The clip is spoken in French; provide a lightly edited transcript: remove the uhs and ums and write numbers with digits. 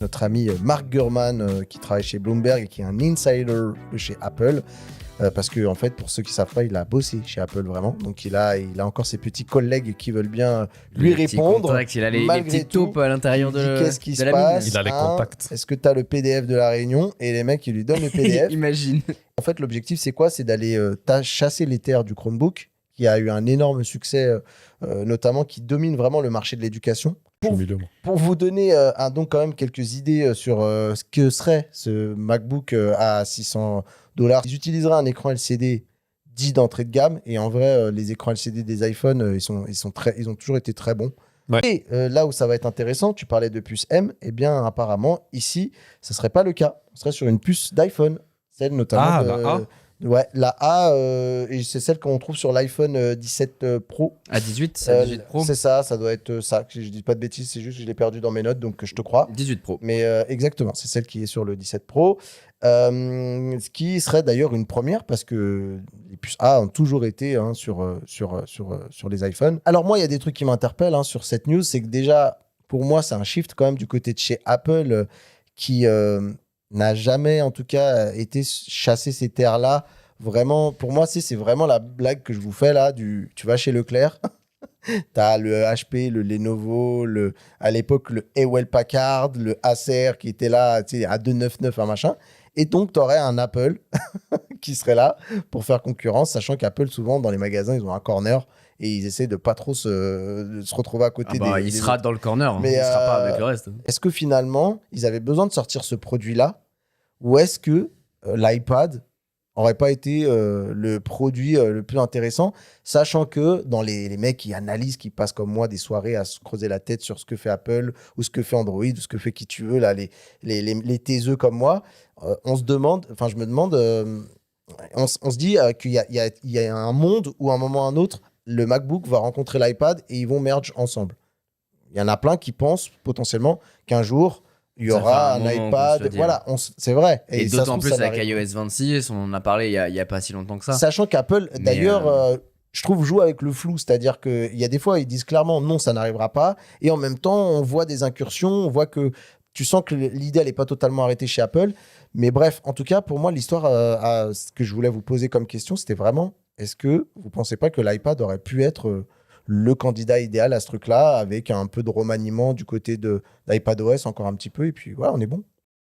Notre ami Mark Gurman, qui travaille chez Bloomberg et qui est un insider de chez Apple. Parce que, en fait, pour ceux qui ne savent pas, il a bossé chez Apple vraiment. Donc, il a encore ses petits collègues qui veulent bien lui répondre. Il a les petites taupes à l'intérieur de qu'est-ce qui de se la passe mine. Il a les contacts. Est-ce que tu as le PDF de la réunion? Et les mecs, ils lui donnent le PDF. Imagine. En fait, l'objectif, c'est quoi? C'est d'aller chasser les terres du Chromebook, qui a eu un énorme succès, notamment qui domine vraiment le marché de l'éducation. Pour vous donner donc quand même quelques idées sur ce que serait ce MacBook à $600, ils utiliseraient un écran LCD dit d'entrée de gamme. Et en vrai, les écrans LCD des iPhones, ils ont toujours été très bons. Ouais. Et là où ça va être intéressant, tu parlais de puce M, eh bien apparemment, ici, ce ne serait pas le cas. On serait sur une puce d'iPhone, celle notamment la A. Ouais, la A, et c'est celle qu'on trouve sur l'iPhone 17 Pro. À 18, c'est 18 Pro. C'est ça doit être ça. Je dis pas de bêtises, c'est juste que je l'ai perdu dans mes notes, donc je te crois. 18 Pro. Mais exactement, c'est celle qui est sur le 17 Pro. Ce qui serait d'ailleurs une première parce que les puces A ont toujours été sur les iPhones. Alors moi, il y a des trucs qui m'interpellent sur cette news, c'est que déjà, pour moi, c'est un shift quand même du côté de chez Apple qui n'a jamais, en tout cas, été chasser ces terres-là. Vraiment, pour moi, c'est vraiment la blague que je vous fais là, tu vas chez Leclerc, t'as le HP, le Lenovo, à l'époque, le Hewlett Packard, le Acer qui était là, à 299, un machin. Et donc, tu aurais un Apple qui serait là pour faire concurrence, sachant qu'Apple, souvent, dans les magasins, ils ont un corner et ils essaient de pas trop se retrouver à côté des... Il sera dans le corner, Mais, il sera pas avec le reste. Est-ce que finalement, ils avaient besoin de sortir ce produit-là ou est-ce que l'iPad aurait pas été le produit le plus intéressant, sachant que dans les mecs qui analysent, qui passent comme moi des soirées à se creuser la tête sur ce que fait Apple ou ce que fait Android ou ce que fait qui tu veux, là, les taiseux comme moi, on se demande, enfin je me demande, on se dit qu'il y a un monde où à un moment ou à un autre, le MacBook va rencontrer l'iPad et ils vont merge ensemble. Il y en a plein qui pensent potentiellement qu'un jour, il y aura un iPad. Voilà, c'est vrai. Et d'autant plus avec iOS 26, on en a parlé il n'y a pas si longtemps que ça. Sachant qu'Apple, d'ailleurs, je trouve, joue avec le flou. C'est-à-dire qu'il y a des fois, ils disent clairement non, ça n'arrivera pas. Et en même temps, on voit des incursions, on voit que tu sens que l'idée, elle n'est pas totalement arrêtée chez Apple. Mais bref, en tout cas, pour moi, l'histoire, ce que je voulais vous poser comme question, c'était vraiment, est-ce que vous ne pensez pas que l'iPad aurait pu être le candidat idéal à ce truc-là, avec un peu de remaniement du côté d'iPadOS encore un petit peu, et puis voilà, on est bon.